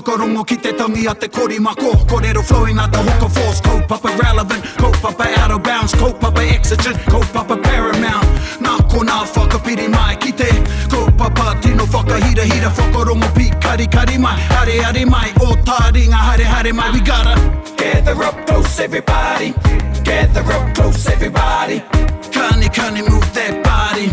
whakarongo ki te tangi a te korimako. Kōrero flowing out the hooker force. Kaupapa relevant, kaupapa out of bounds, kaupapa exigent, kaupapa paramount. Nā kona whakapiri mai ki te kaupapa tino whakahira hira whakarongo pi kari mai. Hare mai, o Taringa hare mai. We gotta gather up close everybody. Gather up close everybody. Kani move that body.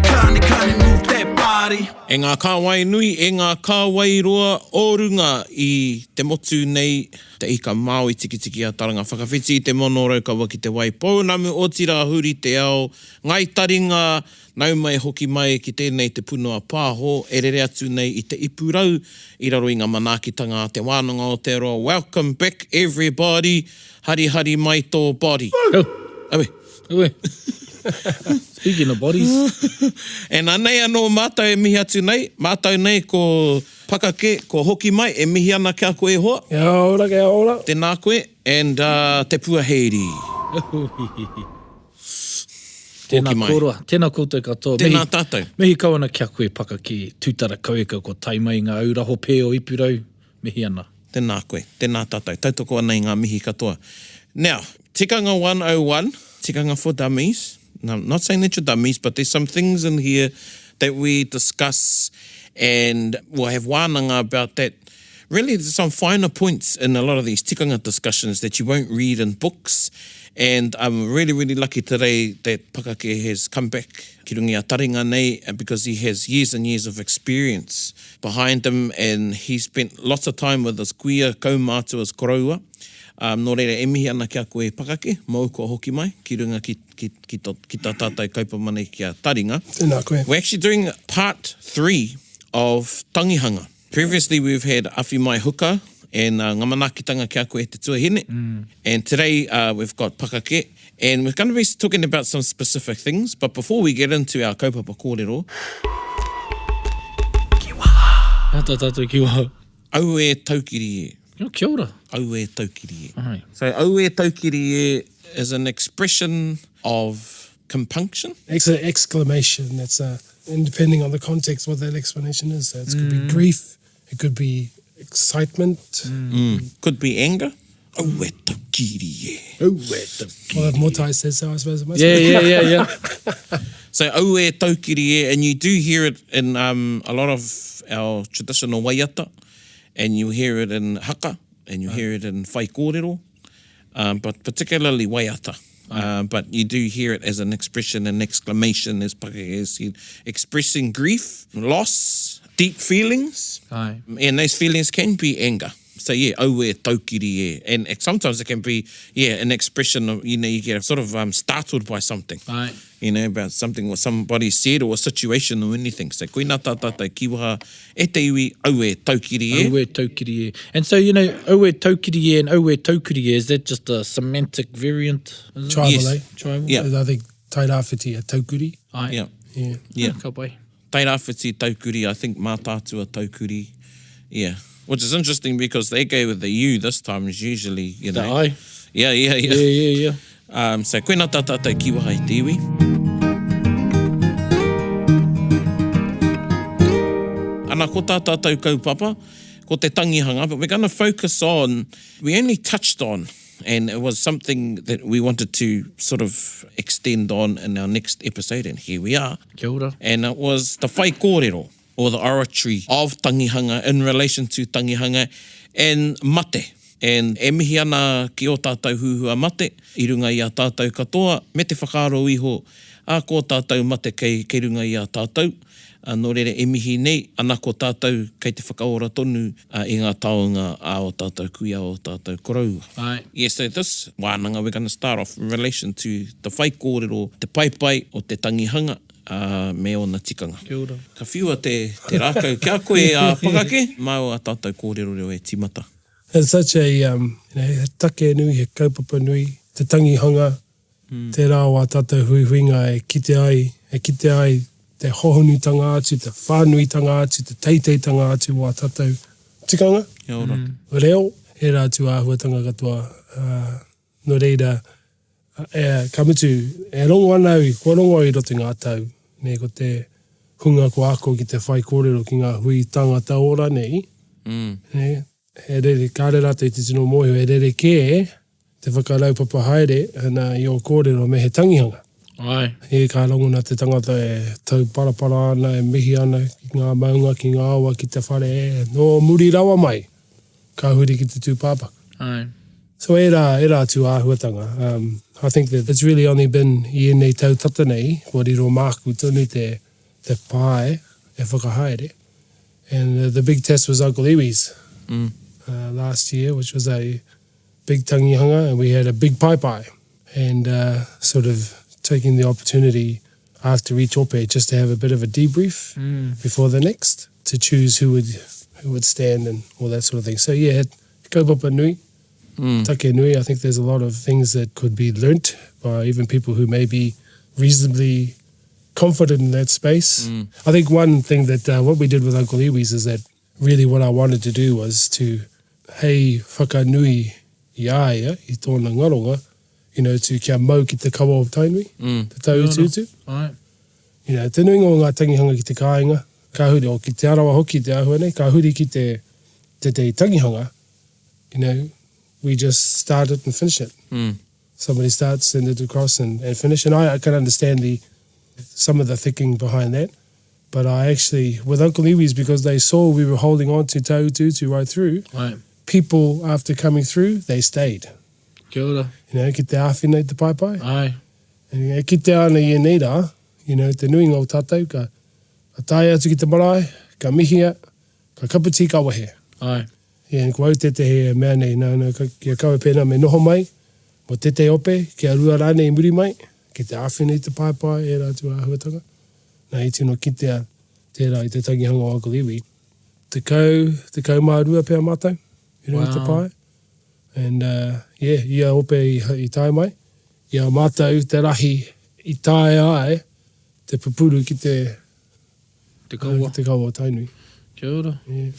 Kani move that body. E ngā kāwai nui, e ngā kāwai roa, ōrunga i te motu nei, te ika Māui tiki a Taringa. Whakawhiti te mono rau kaua ki te wai. Pounamu o tira huri te ao, ngai Taringa, nau mai hoki mai ki tēnei te punua pāho, e rere atu nei i te ipurau, i raro i ngā manaakitanga te wānanga o te roa. Welcome back everybody, hari mai tō body. Awe. Speaking of bodies. E nā nei anō mātou e mihi atu nei. Mātou nei ko Pakake, ko hoki mai, e mihi ana kia koe hoa. Kia ora. Tēnā koe, and te puaheiri. Tēnā kōrua. Tēnā koutou katoa. Tēnā tātou. Mehi kawana kia koe Pakake, tūtara kaueka ko taimai ngā auraho pē o ipurau. Mehi ana. Tēnā koe, tēnā tātou. Tautoko ana i ngā mihi katoa. Now, Tikanga 101, Tikanga for Dummies. Now, I'm not saying that you're dummies, but there's some things in here that we discuss and we'll have wānanga about that. Really, there's some finer points in a lot of these tikanga discussions that you won't read in books. And I'm really lucky today that Pakake has come back ki rungi a Taringa nei, because he has years and years of experience behind him, and he spent lots of time with his kuia, kaumātua's koroua. Nō reira, e mihi ana kia koe Pakake, mau ko hoki mai, ki runga ki tā tātou kaupamane kia Taringa. Tēnā koe. We're actually doing part 3 of Tangihanga. Previously, we've had Awhi Mai Huka and ngamanakitanga kia koe te tuahine. And today, we've got Pakake. And we're going to be talking about some specific things. But before we get into our kaupapa kōrero, Ata tātou ki waha. au e taukiri e. Kia ora. Au e taukiri e. Ai. So, au e taukiri e is an expression of compunction. It's an exclamation. It's and depending on the context, what that explanation is. So it could be grief. It could be excitement. Could be anger. Au e taukiri e. Well, if Motai says so, I suppose it must be. Yeah. So, au e taukiri e, and you do hear it in a lot of our traditional waiata, and you hear it in haka, and you hear it in whaikōrero, but particularly waiata. But you do hear it as an expression, an exclamation, as Pakake has said, expressing grief, loss, deep feelings. Ai. And those feelings can be anger. So yeah, au e taukiri e. And sometimes it can be, an expression of, you get sort of startled by something. Ai. About something what somebody said or a situation or anything. So koina tātātai kiwaha e te iwi au e taukiri e. Au e taukiri e. And so, au e taukiri e and au e taukiri e, is that just a semantic variant? Tribal, Yes. eh? Tribal? I think tairāwhiti a taukuri. Ai. Yeah. Ka pai. Tairawhiti taukuri, I think mātātua taukuri. Yeah. Which is interesting because they go with the U this time is usually, The ai. Yeah. Yeah. So koina tātātai kiwaha i te iwi. Ana ko tā tātou kaupapa, ko te tangihanga, but we're going to focus on, we only touched on, and it was something that we wanted to sort of extend on in our next episode, and here we are. Kia ora. And it was the whaikōrero, or the oratory of Tangihanga in relation to Tangihanga and mate. And e mihi ana ki o tātou huhua mate, i runga i a tātou katoa, me te whakaaro iho, a ko tātou mate kei runga i a tātou. Nō rere e mihi nei, ana ko tātou kei te whakaora tonu i ngā taonga a o tātou kuia o tātou korau. Ai. Yes, so this wānanga, we're going to start off in relation to the whaikōrero, te paipai o te tangihanga, me o na tikanga. Kia ora. Ka whiua te rākau kia koe a Pakake, mau a tātou kōrero reo e timata. It's such a, he take nui, he kaupapa nui, te tangihanga, te rāwa tātou huihuinga e kite ai te hohonutanga atu, te whānuitanga atu, te teiteitanga atu wā tātou tikanga. Kia ora. Reo, he rātu āhuatanga katoa. No reira, ka mutu, e rongo anau, kua rongo i roto ngā tau, ne ko te hunga ko ako ki te whaikōrero ki ngā hui tangata ora nei. Ne, he rere, kāre rata i te tino mōhio, he rere kē, te whakarau papa haere, hana i o kōrero me he tangihanga. Ai. E ka ranguna te tangata e tau parapara ana, e mihi ana, ki ngā maunga, ki ngā awa, ki te whare, e no muri rawa mai, ka huri ki te tūpāpaku. Ai. So e rā tū āhuatanga. I think that it's really only been I nei tau tata nei, ko riro māku tonu te pae e whakahaere. And the big test was Uncle Iwi's last year, which was a big tangihanga, and we had a big pai. And sort of taking the opportunity after each ope just to have a bit of a debrief before the next, to choose who would stand and all that sort of thing. So yeah, kaupapa nui, take nui. I think there's a lot of things that could be learnt by even people who may be reasonably confident in that space. I think one thing that what we did with Uncle Iwi's is that really what I wanted to do was to hei whakanui I aia, I tōna ngaronga, you know, to kia mau ki te kawa o tainui, te tau tutu. Ai. You know, te nui ngā tangihanga ki te kāinga, ka huri o ki te arawa hoki te ahua nei, ka huri ki te tangihanga, you know, we just start it and finish it. Somebody starts, send it across and finish. And I can understand some of the thinking behind that. But I actually, with Uncle Iwi's, because they saw we were holding on to tau tutu right through, people after coming through, they stayed. Kia ora. You know, ki te āwhina te pai. Ai. And ki te ana I neira, you know, te nui ngā o tātou, ka tae atu ki te marae, ka mihia, ka kapiti ka wahe. Ai. Yeah, and kua te he mea nei, kia kaua pēnā me noho mai, mo te ope, kia rua rāne I muri mai, ki te āwhina te pai, e rā tu āhuatanga. Nā I tino ki te tērā I te tangihanga o Uncle Iwi. Te kau mārua pēr mātou, you know, te pai. And yeah, ia ope I tae mai. Ia mātou te rahi I tae ai, te pupuru ki te kaua o tainui. Kia ora. Yeah.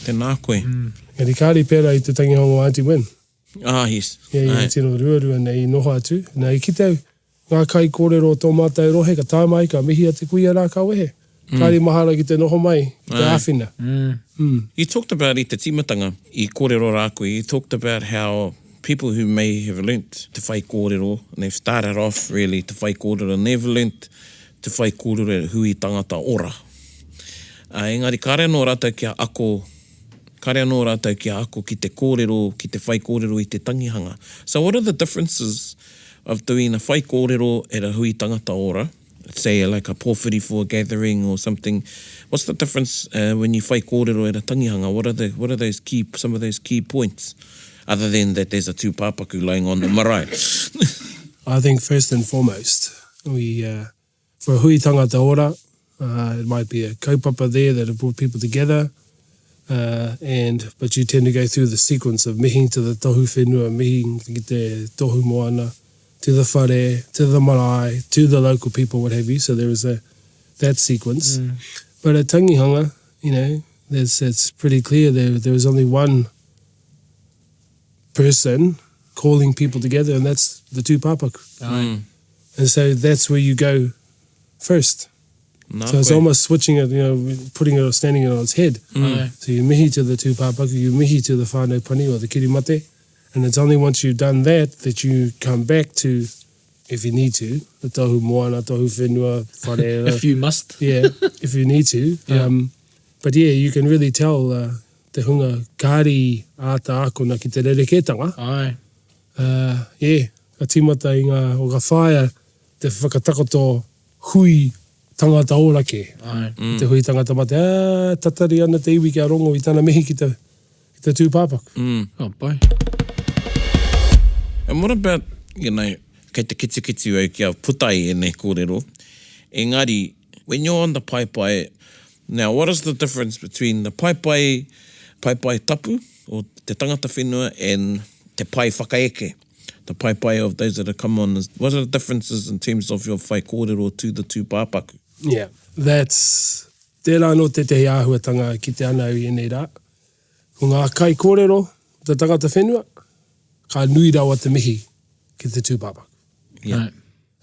Tēnā koe. Ngari kāri pēra I te tangihanga o Auntie Win. Ah, yes. Ia tino ruarua nei noho atu. Nei ki tau, ngā kai kōrero o tō mātou rohe, ka tae mai, ka mihi a te kuia rā ka wehe. Kāri mahara ki te noho mai, ki te āwhina. You talked about I te timatanga, I kōrero rākoe, you talked about how people who may have learnt te whai kōrero, and they've started off really te whai kōrero, never learnt te whai kōrero hui tangata ora. Engari, kāre anō rātou kia ako ki te kōrero, ki te whai kōrero I te tangihanga. So what are the differences of doing a whai kōrero e ra hui tangata ora? Say like a pōwhiri for a gathering or something. What's the difference when you whai kōrero e ra tangihanga? What are those some of those key points? Other than that there's a tūpāpaku lying on the marae. I think first and foremost, we for a hui tangata ora, it might be a kaupapa there that have brought people together, but you tend to go through the sequence of mihing to the tohu whenua, mihing ki te tohu moana, to the whare, to the marae, to the local people, what have you. So there is that sequence. But at tangihanga, you know, it's pretty clear there is only one person calling people together, and that's the tūpāpaku. And so that's where you go first. So it's almost switching it, you know, putting it or standing it on its head. So you mihi to the tūpāpaku, you mihi to the whānau pani or the kirimate, and it's only once you've done that you come back to, if you need to, the tohu moana, tohu whenua, whare. If you must. Yeah, if you need to. But yeah, you can really tell te hunga kāri āta ākona ki te rerekētanga. Ai. Yeah, ka timata I ngā o ka whaia te whakatakoto hui tangata ora ke. Ai. Te hui tangata mate, tatari ana te iwi kia rongo I tana mihi ki te tūpāpaku. Oh, pai. And what about, you know, kei te kiti au kia putai e ne kōrero. Engari, when you're on the pai, now what is the difference between the pai tapu, or te tangata whenua, and te pai whakaeke, the pai of those that have come on? What are the differences in terms of your whai kōrero to the tūpāpaku? Yeah, that's tērā no te āhuatanga ki te anau I nei rā. Ko ngā kai kōrero, te tangata whenua, ka nui rawa te mihi ki te tūpāpaku. Yeah.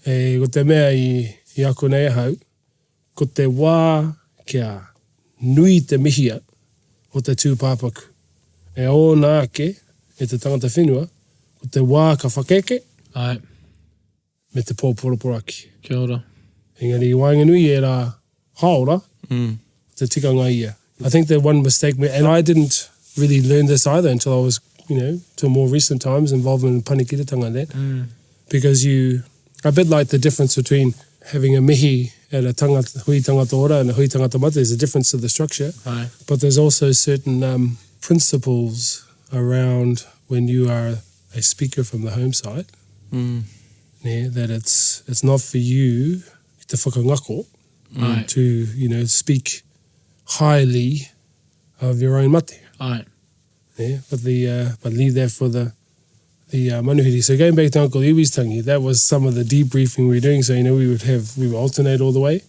Ko te mea I ako nei hau, ko te wā kia nui te mihia o te tūpāpaku E o nā ake, e te tangata whenua, ko te wā ka whakeke, Ai, me te pōporoporaki. kia ora. Engari, i Wainganui e rā haora, te tikanga ia. I think that one mistake, and I didn't really learn this either until I was, to more recent times, involvement in panikiratanga and that. Because a bit like the difference between having a mihi at a hui tangata ora and a hui tangata mate, there's a difference to the structure. Ai, But there's also certain principles around when you are a speaker from the home side, that it's not for you te whakangako to, speak highly of your own mate. ai, But leave that for the manuhiri. So going back to Uncle Iwi's tangi, that was some of the debriefing we were doing. So, we would alternate all the way.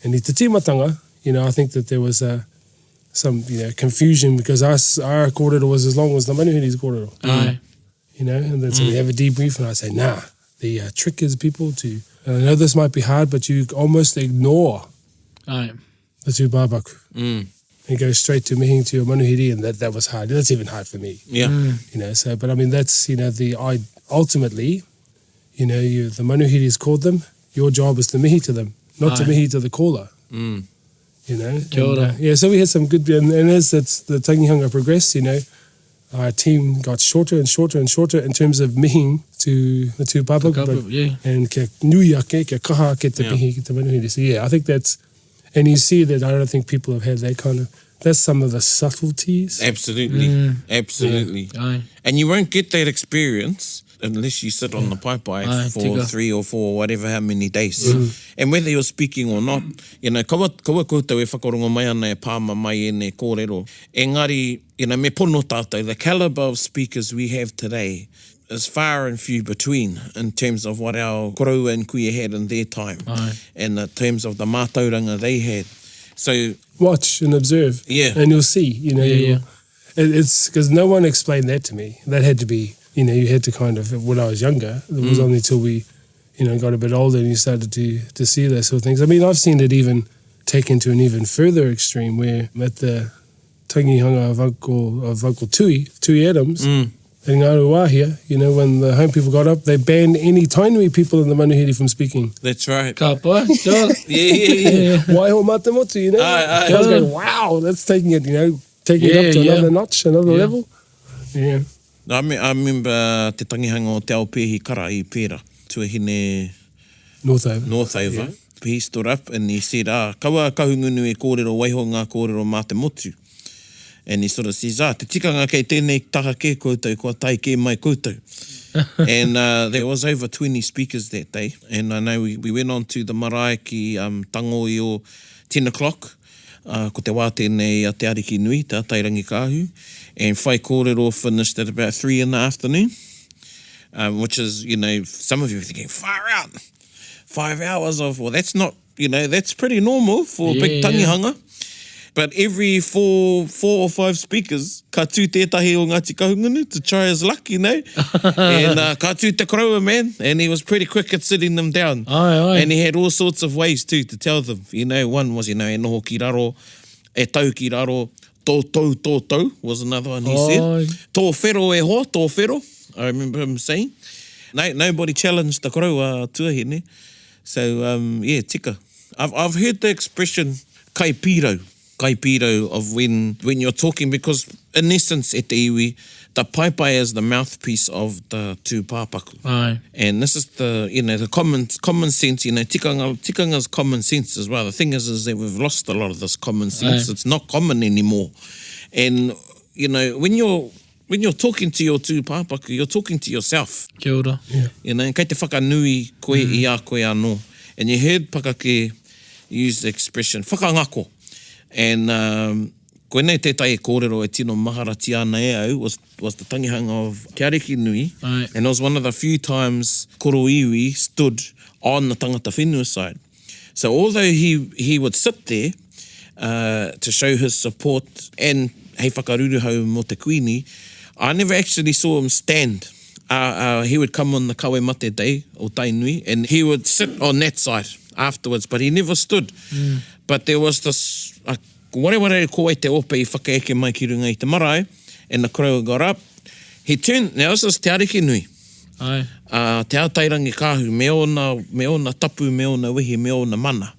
And i te timatanga, I think that there was some, confusion because our kōrero was as long as the manuhiri's kōrero. ai, And then so we have a debrief and I say, nah, the trick is people to, and I know this might be hard, but you almost ignore ai, the tūpāpaku. And go straight to mihing to your manuhiri, and that was hard. That's even hard for me. Yeah. So, but I mean, that's, ultimately, the manuhiri's called them, your job is to mihi to them, not to mihi to the caller. Kia ora. So we had some good, and as the Tangihanga progressed, our team got shorter and shorter and shorter in terms of mihing to the tūpāpaku, yeah. and kia nui ake, kia kaha ake te mihi ki te manuhiri. So I think that's, and you see that I don't think people have had that kind of, that's some of the subtleties. Absolutely. Absolutely. Ai, And you won't get that experience unless you sit on the paipai Ai, for tika. 3 or 4, whatever, how many days. And whether you're speaking or not, kaua koutou e whakarongo mai ana e pāma mai e ne kōrero. Engari, me pono tātou, the calibre of speakers we have today is far and few between in terms of what our korau and kuia had in their time. Ai. And in terms of the mātauranga they had. So, Watch and observe. Yeah. And you'll see, Yeah. It's because no one explained that to me. That had to be, you had to kind of, when I was younger, it was only till we, got a bit older and you started to see those sort of things. I mean, I've seen it even taken to an even further extreme where at the Tangihanga of Uncle Tui Adams, in Ngaruahia, when the home people got up, they banned any Tainui people in the manuhiri from speaking. that's right. ka pai, kia ora. Yeah. Waiho matemotu, Aye. I was going, wow, that's taking it, taking it up to another notch, another level. Yeah. I remember te tangihanga o te ao pēhi kara I pēra, tuahine North over. North over. He stood up and he said, kaua kahungunu e kōrero, waiho ngā kōrero mā te motu. And he sort of says, te tikanga kei tēnei taka ke koutou, kua tai ke mai koutou. And there was over 20 speakers that day. And I know we went on to the marae ki tangoi o 10 o'clock. Ko te wā tēnei a te ariki nui, te atairangi kāhu. And whaikōrero finished at about 3 in the afternoon. Which is, some of you are thinking, far out. 5 hours of, well, that's not, that's pretty normal for big tangihanga. But every four or five speakers, ka tū tētahi o Ngāti Kahungunu to try his luck, And ka tū te koroua, man. And he was pretty quick at sitting them down. Ai. And he had all sorts of ways too to tell them. One was, e noho ki raro, e tau ki raro, tō was another one he said. Tō whero e ho, tō whero. I remember him saying. Nobody challenged the koroua tuahine. So, tika. I've heard the expression kaipiro of when you're talking, because in essence, e te iwi, the paipai is the mouthpiece of the tūpāpaku. Ai. And this is the common sense, tikanga's common sense as well. The thing is that we've lost a lot of this common sense. Aye. It's not common anymore. And, when you're talking to your tūpāpaku, you're talking to yourself. Kia ora. Kei te whakanui koe I a koe anō. And you heard Pakake use the expression, whakangako. And koenei tētai e kōrero e tino maharati ana e au was the tangihanga of Te Ariki Nui. Aye. And it was one of the few times koro iwi stood on the tangata whenua side. So although he would sit there to show his support and hei whakaruruhau mo te kuini, I never actually saw him stand. He would come on the kawe mate day o Tainui and he would sit on that side afterwards, but he never stood. But there was this, wharewarei ko e te ope I whakaeke mai ki runga I te marae, and the crow got up. He turned, now this is Te Ariki Nui. Ai. Te ao Tairangi kāhu, me ona tapu, me ona wihi, me ona mana.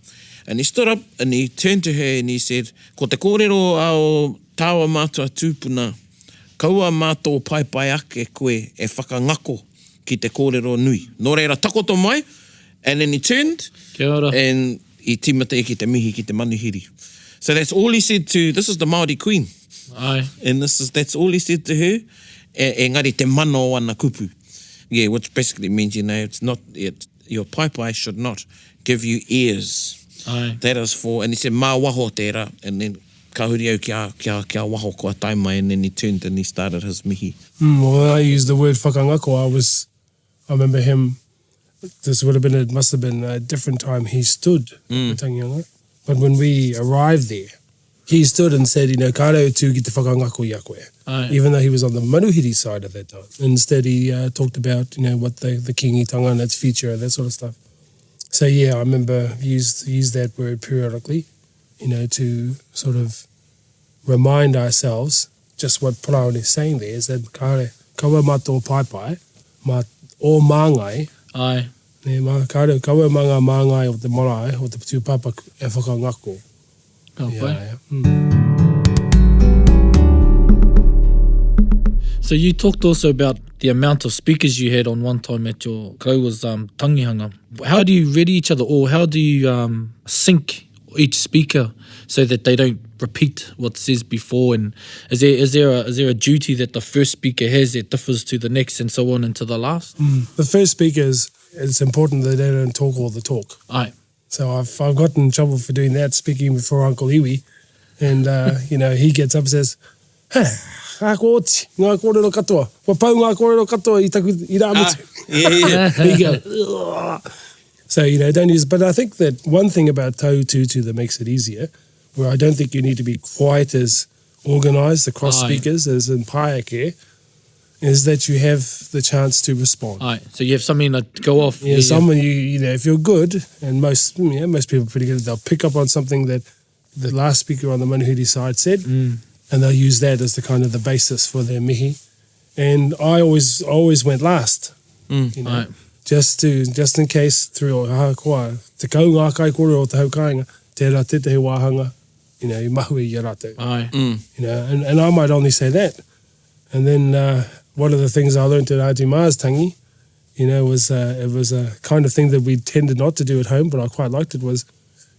And he stood up and he turned to her and he said, ko te kōrero ao tāua mātua tūpuna, kaua mātou pai ake koe e whakangako ki te kōrero nui. Nō reira takoto mai, and then he turned Kia ora. and he timata ki te mihi ki te manuhiri. So that's all he said to, this is the Māori Queen. Ai. And that's all he said to her. Engari te mano ana kupu. Yeah, which basically means, it's not, your pai should not give you ears. Ai. That is for, and he said, mā waho tērā, and then kahuri au kia waho kua taimai, and then he turned and he started his mihi. Well, when I used the word whakangako, I remember him, it must have been a different time he stood in Tangihanga. But when we arrived there, he stood and said, ka reo tū ki te whakangako i a koe. Ai. Even though he was on the manuhiri side at that time. Instead, he talked about, what the kingitanga and its future and that sort of stuff. So, yeah, I remember used that word periodically, to sort of remind ourselves just what Paraone is saying there, is that kaua mātou pai, o māngai, Ai. kaua māngai o te marae, o te tūpāpaku e whakangako. Ka pai. Yeah. So you talked also about the amount of speakers you had on one time at your kau was Tangihanga. How do you ready each other, or how do you sync each speaker so that they don't repeat what says before? And is there a duty that the first speaker has that differs to the next and so on and to the last? The first speakers, it's important that they don't talk all the talk. Aye. So I've gotten in trouble for doing that, speaking before Uncle Iwi. And, he gets up and says, ngā kōrero katoa. Wa pau ngā kōrero katoa i taku i rā mutu. Yeah. You go, ugh. So, don't use it. But I think that one thing about tau tūtu that makes it easier, where I don't think you need to be quite as organised, the cross speakers, as in Pakake, is that you have the chance to respond. Aye. So you have something to go off. Yeah, someone, if you're good, and most people are pretty good, they'll pick up on something that the last speaker on the manuhiri side said, and they'll use that as the kind of the basis for their mihi. And I always went last, Aye. just in case through koa, te kau ngā kai kōrero o te haukainga, tērā tētahi wāhanga, i mahu i rātou. Aye. And I might only say that. And then one of the things I learned at Auntie Ma's tangi, was it was a kind of thing that we tended not to do at home, but I quite liked it, was,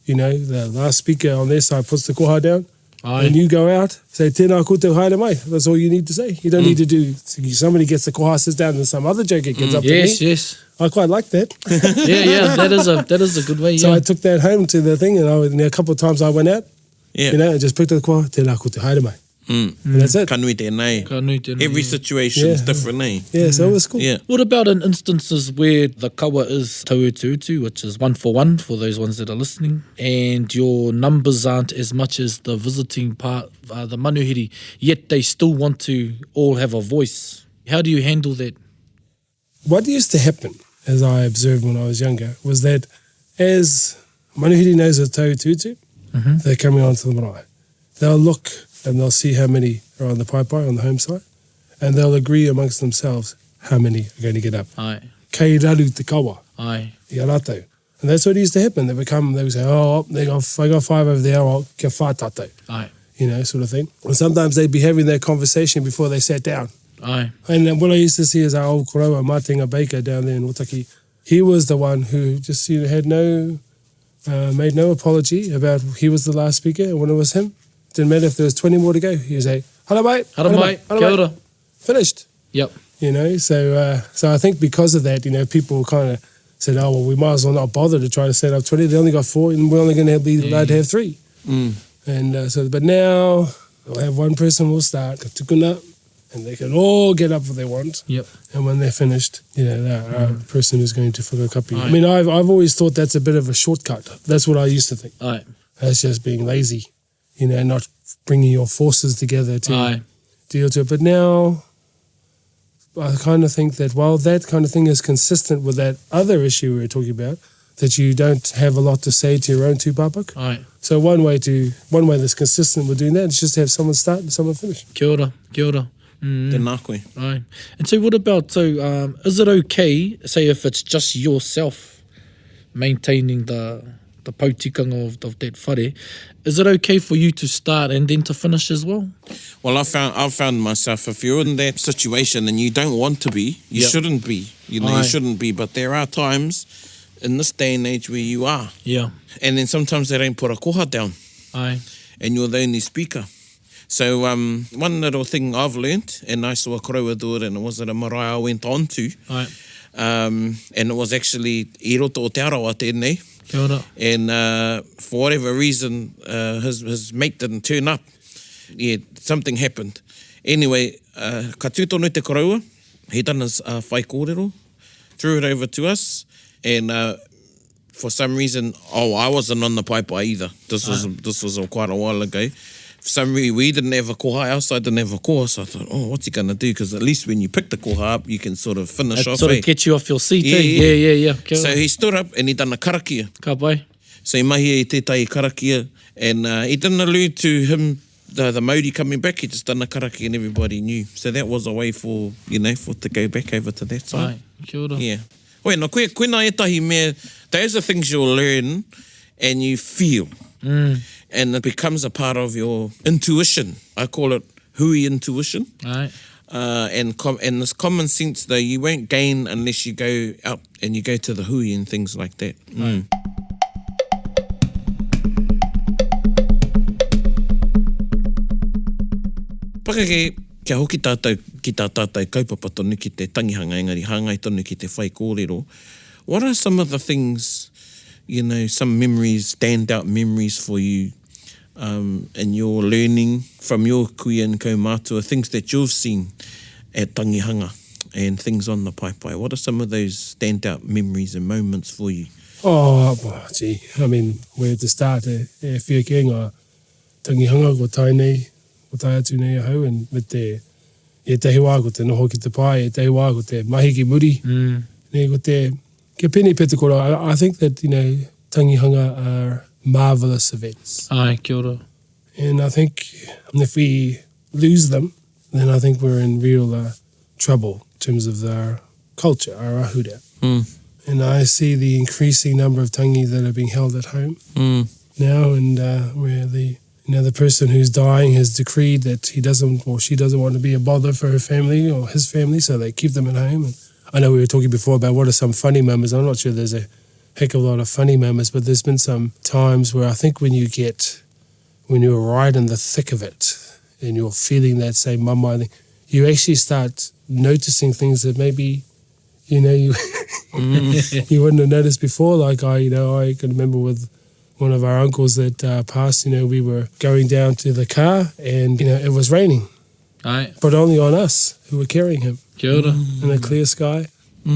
the last speaker on their side puts the koha down, Aye. and you go out, say, tēnā koutou haere mai. That's all you need to say. You don't need to do, somebody gets the koha, sits down, and some other joker gets up to me. Yes. I quite like that. Yeah. That is a good way. So Yeah. I took that home to the thing, and a couple of times I went out, Yeah. and just picked up the koha, tēnā koutou haere mai. And that's it. Ka nui tēnei. Ka nui tēnei, Every yeah. situation is Yeah. different, eh? Yeah, so it was cool. Yeah. What about in instances where the kawa is taututu, which is 1-for-1 for those ones that are listening, and your numbers aren't as much as the visiting part, the manuhiri, yet they still want to all have a voice? How do you handle that? What used to happen, as I observed when I was younger, was that as manuhiri knows a taututu, they're coming onto the marae. They'll look and they'll see how many are on the pai on the home side, and they'll agree amongst themselves how many are going to get up. Aye. Kei raru te kawa, Aye. i a rātou. And that's what used to happen. They would say, I got 5 over there, kia whā tātou, Aye. sort of thing. And sometimes they'd be having that conversation before they sat down. Aye. And what I used to see is our old koroa, Mātinga Baker down there in Otaki, he was the one who just had made no apology about he was the last speaker, and when it was him, didn't matter if there was 20 more to go. He would say, "Hara mai, Hara mai, kia ora." Finished. Yep. So I think because of that, people kind of said, "Oh well, we might as well not bother to try to set up 20. They only got 4, and we're only going to be allowed to have 3." And but now we'll have one person will start tukuna, and they can all get up if they want. Yep. And when they're finished, the person who's going to whakakapi. I mean, I've always thought that's a bit of a shortcut. That's what I used to think. Aye. That's just being lazy, not bringing your forces together to deal to it. But now I kind of think that while that kind of thing is consistent with that other issue we were talking about, that you don't have a lot to say to your own tūpāpaku. Aye. So one way that's consistent with doing that is just to have someone start and someone finish. Kia ora, kia ora. Tēnā koe. Aye. And so what about, is it okay, say if it's just yourself maintaining the pautikanga of that whare, is it okay for you to start and then to finish as well? Well, I've found myself, if you're in that situation and you don't want to be, you shouldn't be. You know, you shouldn't be. But there are times in this day and age where you are. Yeah. And then sometimes they don't put a koha down. Aye. And you're the only speaker. So one little thing I've learnt, and I saw a koreua do it, and it was at a marae I went on to. Aye. And it was actually I roto o te arawa tēnei. Kia ora. And for whatever reason, his mate didn't turn up. Yeah, something happened. Anyway, ka tūtono te koreua, he done his whaikōrero, threw it over to us, and for some reason, I wasn't on the paipai either. This was quite a while ago. For some reason, we didn't have a koha, our side didn't have a koha, so I thought, what's he going to do? Because at least when you pick the koha up, you can sort of finish off. Sort of get you off your seat, Yeah. Kia So ora. he stood up and he done a karakia. Ka pai. So he mahi e tētai karakia, and he didn't allude to him, the Māori coming back, he just done a karakia and everybody knew. So that was a way for to go back over to that side. Aye. Kia ora. Yeah. Oe, no, koe nā etahi mea, those are things you'll learn and you feel. And it becomes a part of your intuition. I call it hui intuition. Aye. And this common sense, though, you won't gain unless you go out and you go to the hui and things like that. Pakake, kia hoki tātou ki tā tātou kaupapa tonu ki te tangihanga, engari hāngai tonu ki te whaikōrero. What are some of the things, some memories, stand-out memories for you in your learning from your kuia and kaumātua, things that you've seen at Tangihanga and things on the paipai? What are some of those stand-out memories and moments for you? Oh, well, gee, I mean, where to start? Whia kia ngā Tangihanga ko tai nei, ko tai atu nei ahau, and with te tehi wā ko te noho ki te pai, tehi wā ko te mahi ki muri, ne ko te, kia pēni pēta kora. I think that, Tangihanga are marvellous events. Aye, kia ora. And I think if we lose them, then I think we're in real trouble in terms of our culture, our ahura. And I see the increasing number of tangi that are being held at home now, and where the person who's dying has decreed that he doesn't or she doesn't want to be a bother for her family or his family, so they keep them at home. And I know we were talking before about what are some funny moments. I'm not sure there's a heck of a lot of funny moments, but there's been some times where I think when you're right in the thick of it and you're feeling that same mama thing, you actually start noticing things that maybe you wouldn't have noticed before. Like I can remember with one of our uncles that passed, we were going down to the car and it was raining. Aye. But only on us who were carrying him. Kia ora. In a clear sky. Yeah,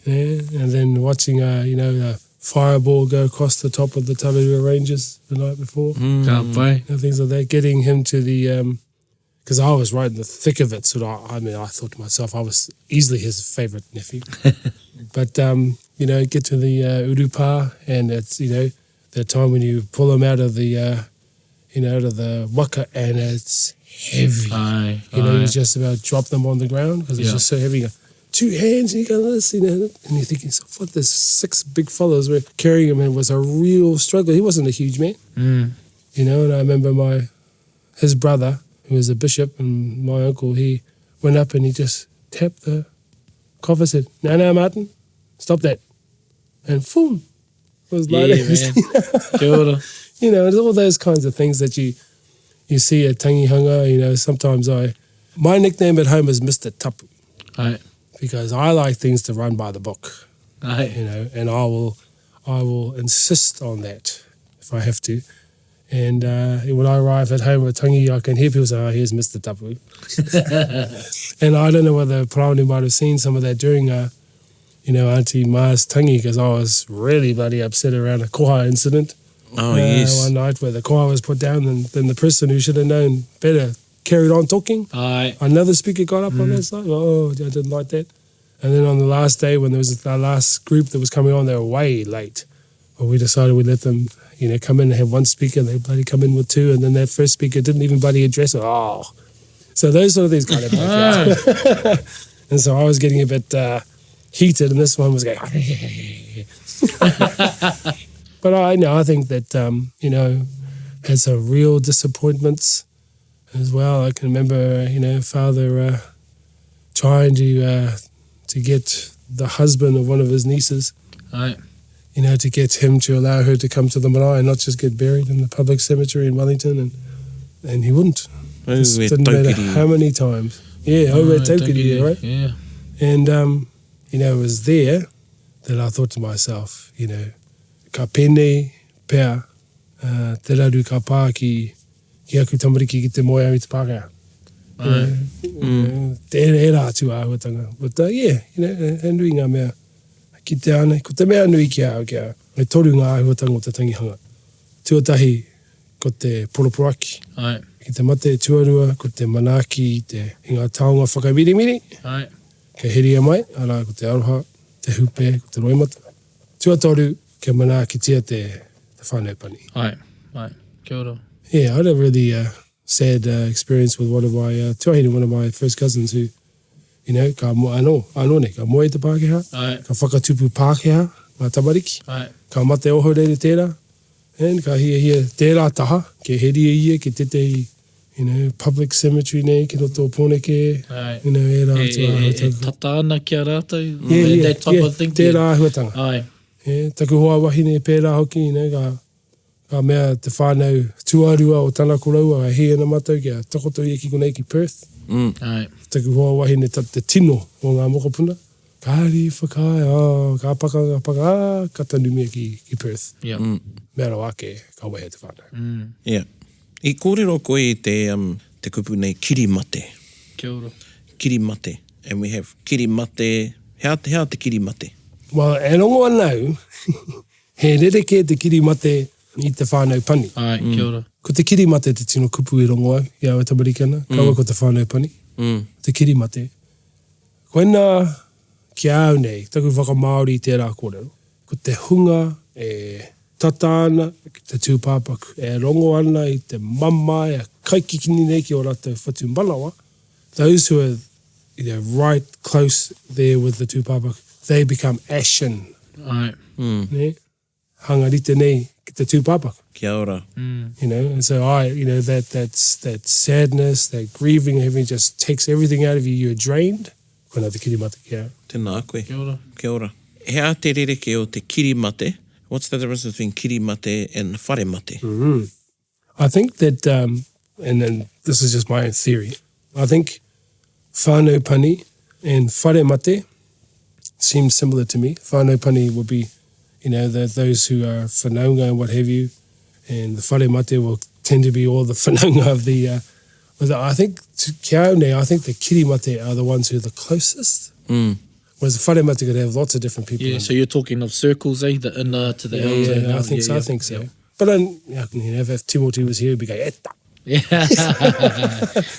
and then watching a fireball go across the top of the Taringa Ranges the night before. Ka pai. And things like that, getting him to the because I was right in the thick of it, so I thought to myself I was easily his favourite nephew. But get to the urupā, and it's the time when you pull him out of the out of the waka, and it's heavy. Aye. You just about drop them on the ground because it's just so heavy. You go, 2 hands, and you go this, and you're thinking, so what? There's 6 big fellas were carrying him, and it was a real struggle. He wasn't a huge man, and I remember his brother, who was a bishop, and my uncle, he went up and he just tapped the coffer, said, no, Martin, stop that. And boom, it was like that. Man. Kia ora. It's all those kinds of things that you see at Tangihanga. Sometimes my nickname at home is Mr. Tapu. Aye. Because I like things to run by the book. Aye. And I will insist on that if I have to. And when I arrive at home at Tangi, I can hear people say, here's Mr. Tapu. And I don't know whether Paraone might have seen some of that during, Auntie Ma's Tangi, because I was really bloody upset around a koha incident. Oh, yes. One night where the koha was put down, and then the person who should have known better carried on talking. Aye. Another speaker got up on that side. Oh, I didn't like that. And then on the last day, when there was our last group that was coming on, they were way late. But we decided we'd let them, come in and have one speaker. They bloody come in with 2, and then that first speaker didn't even bloody address it. Oh, So those sort of things kind of broke out. And so I was getting a bit heated, and this one was going. But I think that had some real disappointments as well. I can remember, father trying to get the husband of one of his nieces, Right. to get him to allow her to come to the marae and not just get buried in the public cemetery in Wellington, and he wouldn't. Just didn't matter how many times. Yeah, over at Taukiri, right? Yeah. And, it was there that I thought to myself, ka pene pea, te raru ka pā ki aku tamariki ki te moe au i te Pākehā. Te e rā atu āhuatanga. But e nui ngā mea ki te ana, ko te mea nui ki au kia, e toru ngā āhuatanga o te Tangihanga. Tuatahi ko te poroporaki, Right. ki te mate tuarua, ko te manaki, te inga taonga whakamirimiri, Right. ke heria mai, ara ko te aroha, te hupe, ko te roimata. Tuatoru, ke manaki tia te whānau pani. Right. Right. Kia ora. Yeah, I had a really sad experience with one of my tuahine, one of my first cousins who, ka anone, ka moe te Pākehā, Right. ka whakatupu Pākehā, ngā tamariki, Right. ka mate oho reire tērā, and ka hia tērā taha, ke heria ia, ke tetei, public cemetery nei, ke roto o Pōneke, Right. e rā atu āhuatanga. Tata ana kia rātou. Yeah, That type of thing. tērā āhuatanga. Ai. Taku hoa wahine pērā hoki, ka mea te whānau tuarua o tāna koraua, a hea na matau kia takoto i ki konei ki Perth. Ai. Taku hoa wahine te tino o ngā mokopuna. Kāri whakai, ka paka, ka tanumia ki Perth. Yeah. Mea rau ake, ka wehe te whānau. Yeah. I kōrero koe i te kupu nei kirimate. Kia ora. Kirimate. And we have kirimate. Hea te kirimate? Well, e rongo anau, he rereke te kirimate i te whānau pani. Ai. Kia ora. Ko te kirimate te tino kupu i rongo au, i awa tamarikana, kaua ko te whānau pani. Te kirimate. Koena ki au nei, taku whakamaori i tērā kōrero. Ko te hunga e tataana ki te tūpāpaku. E rongo ana i te mama, e kaikikini nei ki o rātou whatu malawa. Those who are right close there with the tūpāpaku, they become ashen. Ai. Ne? Hangarite nei ki te tūpāpaku. Kia ora. And so that sadness, that grieving, having just takes everything out of you. You're drained. Koina te kirimate kia. Tēnā koe. Kia ora. Kia ora. Hea te rereke o te kirimate. What's the difference between kirimate and whare mate? I think that, and then this is just my own theory, I think whānau pani and whare mate seem similar to me. Whānau pani would be, those who are whanaunga and what have you, and the whare mate will tend to be all the whanaunga of the I think, kia au nei, I think the kirimate are the ones who are the closest. Whereas the whare mate could have lots of different people. Yeah, so you're talking of circles, eh? The inner to the outer. Yeah, I think so. But then, if Timothy was here, he'd be going, eta. Yeah,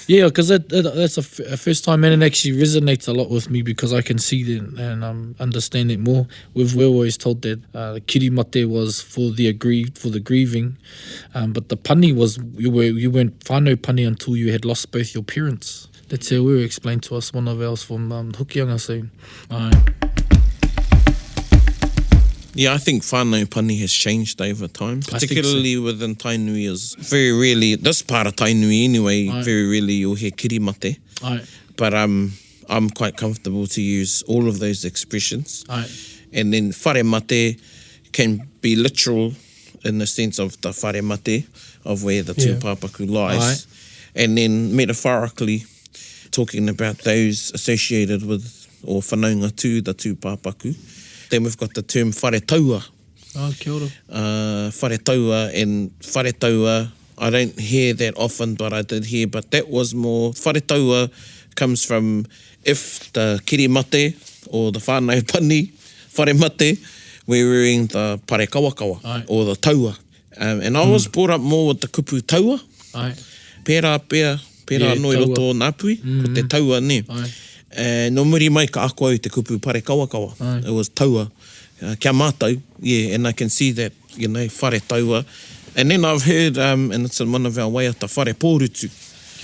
yeah, because that's a first time, and it actually resonates a lot with me because I can see it and understand it more. We're always told that the kirimate was for the grieving, but the pani was you weren't whānau pani until you had lost both your parents. That's how we were explained to us. One of ours from Hokianga, so. Yeah, I think whānau pani has changed over time, particularly within Tainui. Is very rarely, this part of Tainui anyway, very rarely you'll hear kirimate. But I'm quite comfortable to use all of those expressions. And then whare mate can be literal in the sense of the whare mate, of where the tūpāpaku lies. And then metaphorically, talking about those associated with, or whanaunga to the tūpāpaku. Then we've got the term whare taua. Kia ora. Whare taua, and whare taua, I don't hear that often, but I did hear, but that was more, whare taua comes from if the kirimate or the whānau pani, whare mate, we're wearing the pare kawakawa or the taua. And I was brought up more with the kupu taua. Pērā noi roto nā pui, ko te taua ne. No muri mai ka ako au te kupu pare kawakawa. It was taua. Kia mātou, and I can see that, whare taua. And then I've heard, and it's in one of our waiata, whare pōrutu.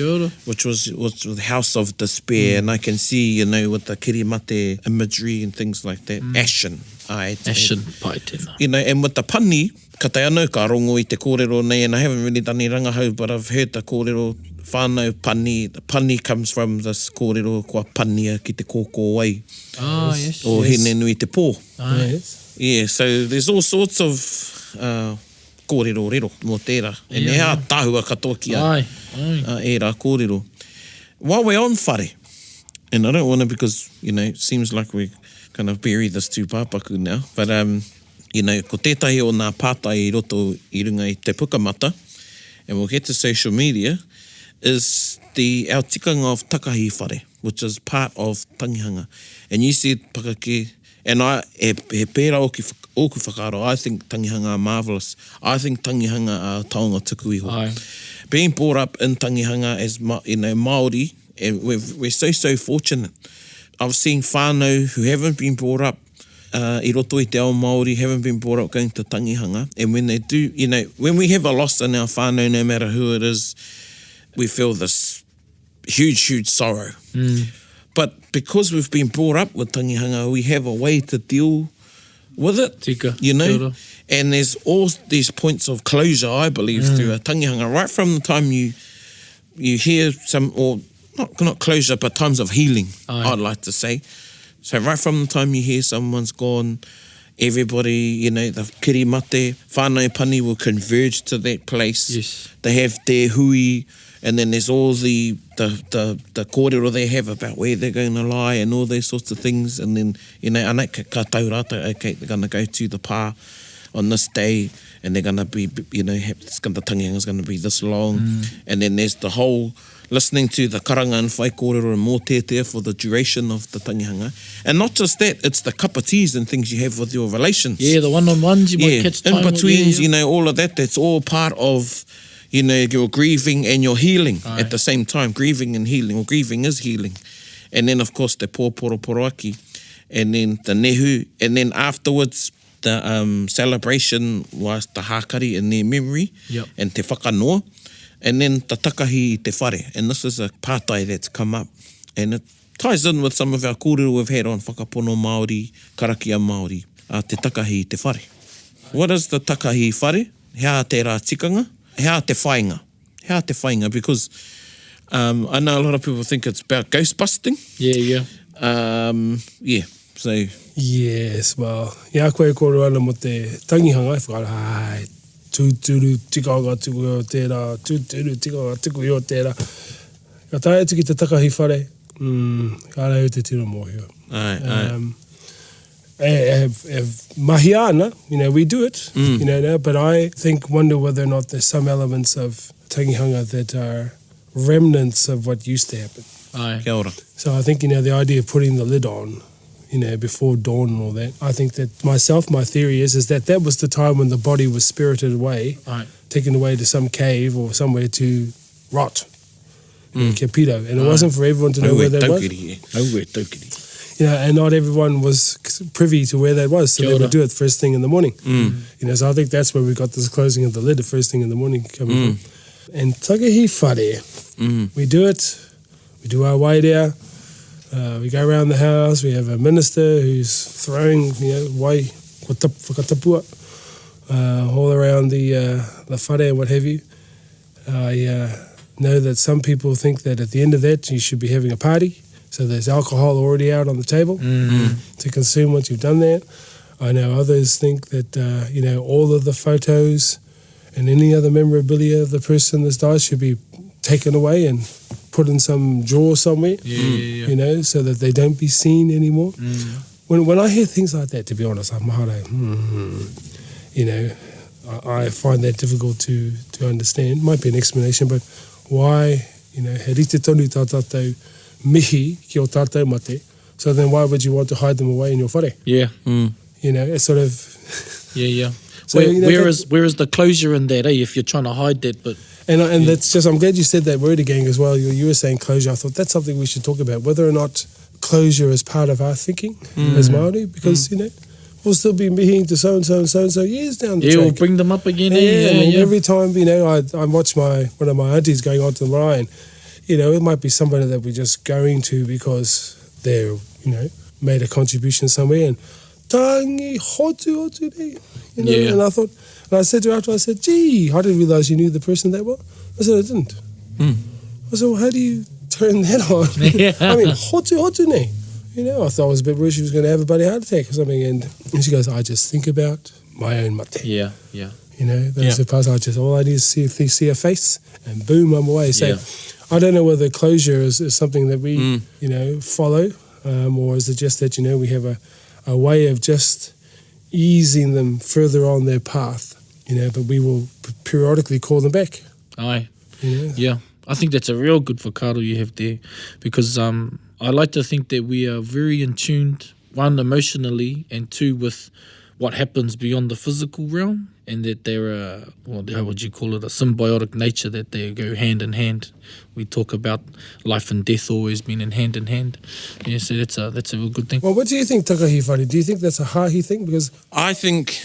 Kia ora. which was the House of Despair, and I can see, you know, with the kirimate imagery and things like that, ashen. Ashen, pai tēnā. You know, and with the pani, ka tai anō ka rongo i te kōrero nei, and I haven't really done any rangahau, but I've heard the kōrero whānau pani. The pani comes from this kōrero kua pania ki te kōkō wai. Ah, yes. O hene nui te pō. Yes. Yeah, so there's all sorts of kōrero rero mō tērā. E Yeah, nea tāhua katoa ki a Ai, ai. e rā kōrero. While we're on whare, and I don't want to, because, you know, it seems like we kind of bury this tūpāpaku now, but, you know, ko tētahi o nā pātai i roto i runga i te pukamata, and we'll get to social media, is our tikanga of takahi whare, which is part of Tangihanga. And you said, Pakake, and he pērā oku whakaaro, I think Tangihanga are marvellous. I think Tangihanga are taonga tuku iho. Ai. Being brought up in Tangihanga as, you know, Māori, and we're so fortunate. I've seen whānau who haven't been brought up i roto i te ao Māori, haven't been brought up going to Tangihanga, and when they do, you know, when we have a loss in our whānau, no matter who it is, we feel this huge sorrow. But because we've been brought up with Tangihanga, we have a way to deal with it, Tika, you kia know, ora. and there's all these points of closure, I believe, through a Tangihanga, right from the time you hear some, or not closure, but times of healing, Aye. I'd like to say. So right from the time you hear someone's gone, everybody, you know, the kirimate, whānau pani will converge to that place. Yes. They have their hui, and then there's all the kōrero they have about where they're going to lie and all those sorts of things. And then, you know, anei ka tau rata, okay, they're going to go to the pā on this day, and they're going to be, you know, the tangihanga's going to be this long. And then there's the whole listening to the karanga and whaikōrero and mōtetea for the duration of the tangihanga. And not just that, it's the cup of teas and things you have with your relations. Yeah, the one-on-ones you might catch time in with, betweens, yeah. you know, all of that, that's all part of, you know, your grieving and your healing at the same time. Grieving and healing, or grieving is healing. And then, of course, the pōporoporoaki, and then the nehu, and then afterwards, the celebration was the hākari in their memory, Yep. and te whakanoa, and then the takahi i te whare. And this is a pātai that's come up. And it ties in with some of our kōrero we've had on whakapono Māori, karakia Māori, te takahi i te whare. What is the takahi whare? Hea te rā tikanga? Hea te whainga? Hea te whainga? Because I know a lot of people think it's about ghost busting. Yeah. Yeah, so... Yes, well, ia koe kōrero ana mo te tangihanga, e whakara, ai, tūturu, tikanga, tuku o tērā, tūturu, tikanga, tuku o tērā. Ka tae atu ki te takahi whare, ka rau te tino mōhio. Mahi ana, you know, we do it, you know, now, but I wonder whether or not there's some elements of tangihanga that are remnants of what used to happen. Ai. Kia ora. So I think, you know, the idea of putting the lid on, you know, before dawn and all that, I think that my theory is that was the time when the body was spirited away, Ai. taken away to some cave or somewhere to rot, kia pito. And it wasn't for everyone to know where that was. Aue taukiri. You know, and not everyone was privy to where that was, so Kia they ora. would do it first thing in the morning. You know, so I think that's where we got this closing of the lid, the first thing in the morning coming from. And takahi whare, we do it, we do our wairea, we go around the house, we have a minister who's throwing, you know, wai, whakatapua, all around the whare and what have you. I know that some people think that at the end of that you should be having a party. So there's alcohol already out on the table to consume once you've done that. I know others think that, you know, all of the photos and any other memorabilia of the person that's died should be taken away and put in some drawer somewhere, you know, so that they don't be seen anymore. When I hear things like that, to be honest, I'm mahara, you know, I find that difficult to understand. Might be an explanation, but why, you know, he rite tonu tā tātou mihi ki o tātou mate, so then why would you want to hide them away in your whare? Yeah. You know, it's sort of... Yeah. So, you know, where is the closure in that, if you're trying to hide that, but... And that's just, I'm glad you said that word again as well. You were saying closure. I thought that's something we should talk about, whether or not closure is part of our thinking as Māori, because, you know, we'll still be meeting to so-and-so and so-and-so years down the track. Yeah, we'll bring them up again. And every time, you know, I watch one of my aunties going on to the marae, and you know, it might be somebody that we're just going to because they're, you know, made a contribution somewhere and tangi hotu hotu ne, you know, Yeah. and I thought, and I said to her after, I said, gee, I didn't realise you knew the person that well. I said, I didn't. I said, well, how do you turn that on? Yeah. I mean, hotu hotu ne. You know, I thought I was a bit worried she was going to have a bloody heart attack or something. And she goes, I just think about my own mate. Yeah, yeah. You know, those are the parts all I need is see a face and boom, I'm away. So Yeah. I don't know whether closure is something that we, you know, follow or is it just that, you know, we have a way of just easing them further on their path, you know, but we will periodically call them back. Aye. You know? Yeah, I think that's a real good whakaaro you have there because I like to think that we are very in tuned, one, emotionally, and two, with what happens beyond the physical realm, and that they're how would you call it, a symbiotic nature, that they go hand in hand. We talk about life and death always being in hand. Yeah, so that's a real good thing. Well, what do you think, Takahi Whare? Do you think that's a hahi thing? Because I think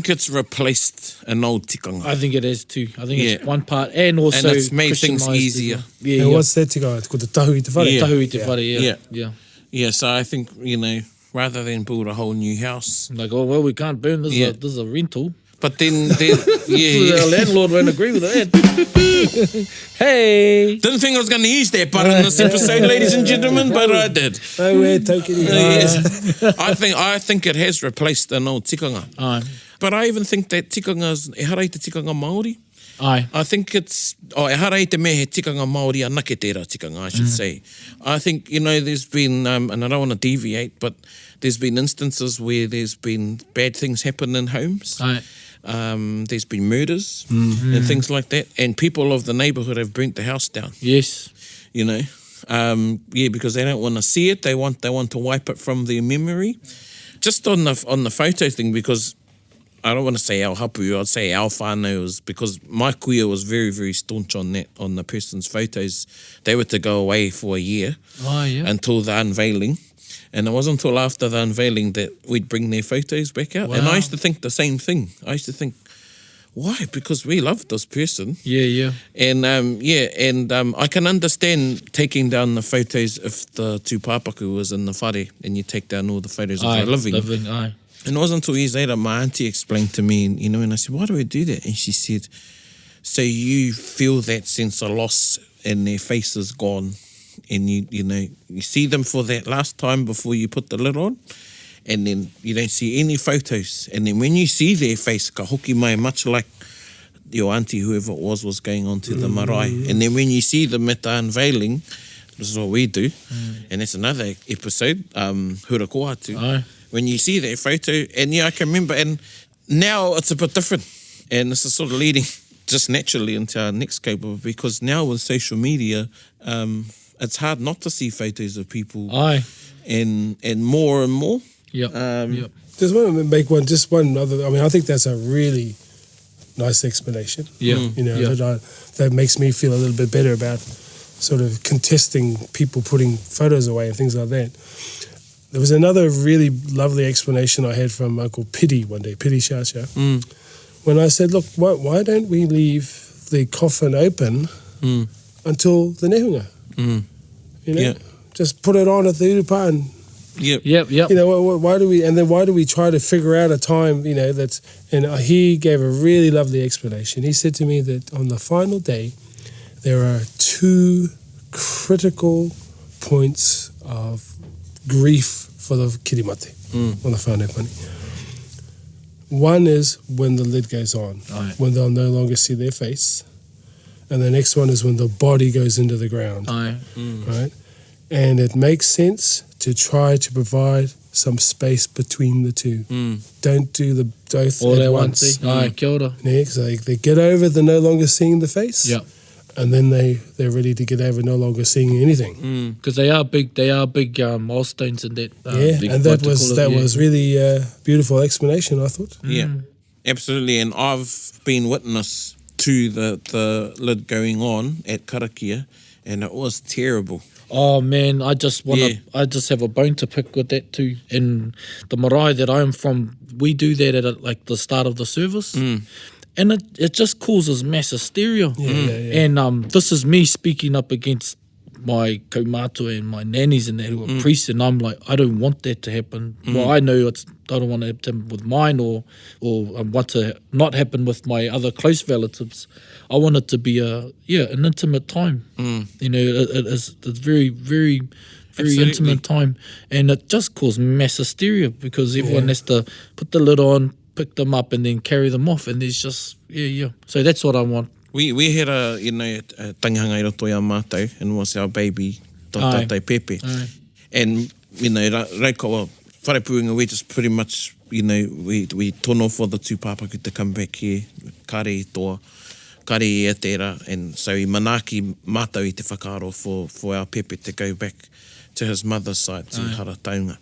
it's replaced an old tikanga. I think it is too. I think it's Yeah. one part, and also And it's made things Christianised as easier. well. Yeah, and yeah. what's that tikanga? It's called the tahu i te whare. Yeah. Tahu i te whare, Yeah. yeah. Yeah, so I think, you know, rather than build a whole new house. Like, oh, well, we can't burn this. Yeah. This is a rental. But then yeah. Our landlord won't agree with that. Hey. Didn't think I was going to use that, but in this episode, ladies and gentlemen, but I did. Oh, we're taking it. Yes. I think it has replaced an old tikanga. Aye. But I even think that tikanga's, e harai te tikanga Māori. Aye. I think it's, e harai te mea he tikanga Māori a nake tērā tikanga, I should say. I think, you know, there's been, and I don't want to deviate, but there's been instances where there's been bad things happen in homes. Aye. There's been murders and things like that. And people of the neighbourhood have burnt the house down, Yes. you know. Yeah, because they don't want to see it. They want to wipe it from their memory. Just on the photo thing, because I don't want to say our hapu, I'd say our whānau, because my kuia was very, very staunch on that, on the person's photos. They were to go away for a year Oh, yeah. until the unveiling. And it wasn't until after the unveiling that we'd bring their photos back out. And Wow. I used to think the same thing. I used to think, why? Because we loved this person. Yeah, yeah. And I can understand taking down the photos if the tūpāpaku was in the whare and you take down all the photos of Aye. the living. Aye. And it wasn't until years later my auntie explained to me, you know, and I said, why do we do that? And she said, so you feel that sense of loss and their face is gone. And you know, you see them for that last time before you put the lid on, and then you don't see any photos. And then when you see their face, ka hoki mai, much like your auntie, whoever it was going on to the marae. And then when you see them at the unveiling, this is what we do, and that's another episode, hura kohatu. Aye. When you see that photo, and yeah, I can remember, and now it's a bit different. And this is sort of leading just naturally into our next scope, because now with social media, it's hard not to see photos of people. Aye. And more and more. Yep. Yep. Just want to make one other. I mean, I think that's a really nice explanation. Yeah. You know, Yeah. that makes me feel a little bit better about sort of contesting people putting photos away and things like that. There was another really lovely explanation I had from Uncle Pity one day, Pity Shasha, when I said, look, why don't we leave the coffin open until the nehunga? You know, Yeah. just put it on at the urupa and, Yep. Yep. Yep. you know, why do we try to figure out a time, you know, that's, and he gave a really lovely explanation. He said to me that on the final day, there are two critical points of grief for the kirimate, on the whānau pani. One is when the lid goes on, Aye. when they'll no longer see their face. And the next one is when the body goes into the ground, Aye. right? And it makes sense to try to provide some space between the two. Don't do the both All at at once. once. Aye. Kia ora. Yeah, so they get over the no longer seeing the face, Yep. and then they're ready to get over no longer seeing anything. Because they are big milestones in that. Yeah, and that was really a beautiful explanation, I thought. Yeah, absolutely. And I've been witness to the lid going on at Karakia, and it was terrible. Oh man, I just Yeah. I just have a bone to pick with that too. In the marae that I'm from, we do that at like the start of the service. And it just causes mass hysteria. Yeah. And this is me speaking up against my kaumātua and my nannies and that who are priests, and I'm like, I don't want that to happen. Well, I know I don't want it to happen with mine, or I want to not happen with my other close relatives. I want it to be an intimate time. You know, it's very, very, very Absolutely. intimate time, and it just caused mass hysteria because everyone has to put the lid on, pick them up, and then carry them off, and there's just So that's what I want. We had a tangihanga I roto i a mātou, and it was our baby, tātai Pepe. Aye. And, rei kaua, whare puinga, we just pretty much, we tono for the tūpāpaku to come back here, kare I toa, kare I tērā, and so I manaaki mātou I te whakaaro for our Pepe to go back to his mother's side, to Harataunga.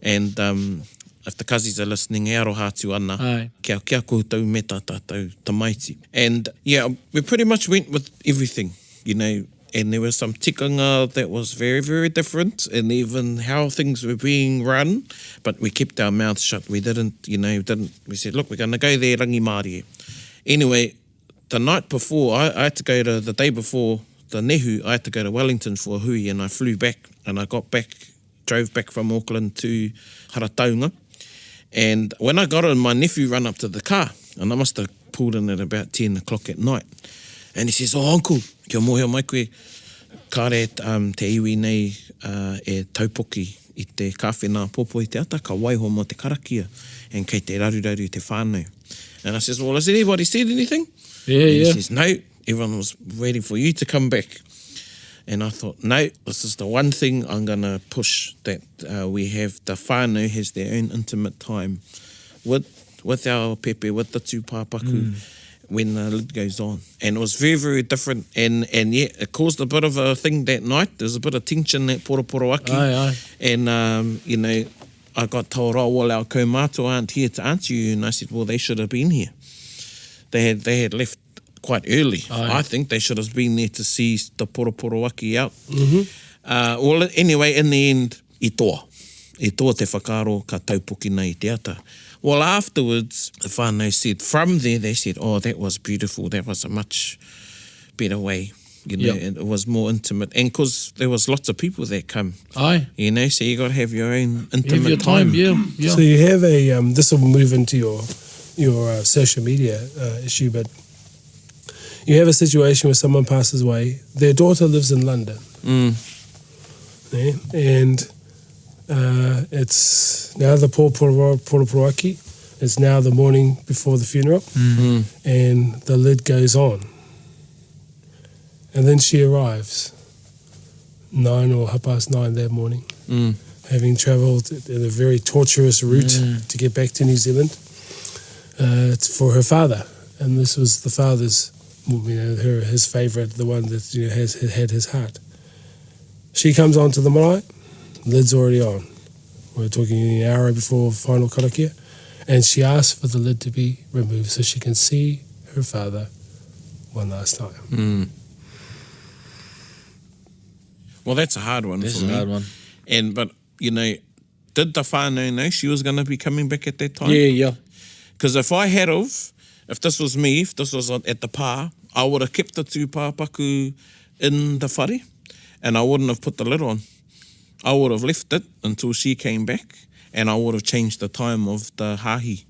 And if the cousins are listening, e aro hātu ana, Aye. kia koutou me tā tātou tamaiti. And we pretty much went with everything, and there was some tikanga that was very, very different, and even how things were being run, but we kept our mouths shut. We didn't, we said, look, we're going to go there, rangi Māori. Anyway, the night before, I had to go to, the day before the nehu, I had to go to Wellington for a hui, and I flew back, and I drove back from Auckland to Harataunga. And when I got in, my nephew ran up to the car, and I must have pulled in at about 10 o'clock at night. And he says, oh, uncle, kia mohia mai koe, kare te iwi nei e taupoki I te kawhenā popo I te ata, ka waiho mo te karakia, and kei te raruraru te whānau. And I says, well, has anybody said anything? Yeah, and yeah. he says, no, everyone was waiting for you to come back. And I thought, no, this is the one thing I'm going to push, that we have, the whānau has their own intimate time with our Pepe, with the tūpāpaku, when the lid goes on. And it was very, very different. And it caused a bit of a thing that night. There was a bit of tension at Poroporo Aki. Aye. And, I got told, oh, well, our kaumātua aren't here to answer you. And I said, well, they should have been here. They had left quite early. Aye. I think they should have been there to see the Poroporo Aki out. Well, anyway, in the end, I toa te whakaaro ka taupoki nei te ata. Well, afterwards, the whānau said, from there, they said, oh, that was beautiful. That was a much better way. It was more intimate. And because there was lots of people that come. Aye. So you got to have your own intimate Have your time, yeah. So you have this will move into your social media issue, but you have a situation where someone passes away, their daughter lives in London, and it's now the Poroporo Aki, it's now the morning before the funeral, and the lid goes on. And then she arrives, 9 or 9:30 that morning, having travelled in a very torturous route to get back to New Zealand. It's for her father, and this was the father's, his favourite, the one that has had his heart. She comes onto the marae, lid's already on. We're talking an hour before final karakia, and she asks for the lid to be removed so she can see her father one last time. Well, that's a hard one That's for a me. hard one. But, did the whānau know she was going to be coming back at that time? Yeah. Because if this was me, if this was at the pā, I would have kept the tūpāpaku in the whare, and I wouldn't have put the lid on. I would have left it until she came back, and I would have changed the time of the hahi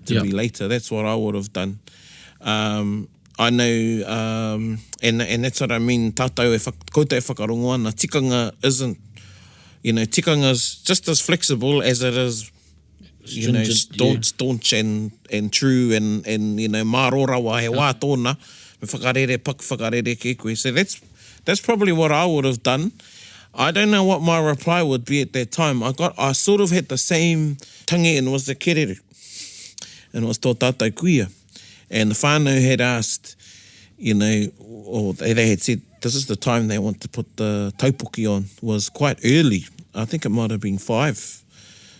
to be later. That's what I would have done. I know, and that's what I mean, koutou e whakarongo ana, tikanga isn't, tikanga's just as flexible as it is, staunch and true and mārorawa he wā tōna, me whakarere paku whakarere ke koe. So that's probably what I would have done. I don't know what my reply would be at that time. I sort of had the same tangi, and was the kereru, and it was tō tātou kuia. And the whānau had asked, or they had said, this is the time they want to put the taupoki on, was quite early. I think it might have been 5,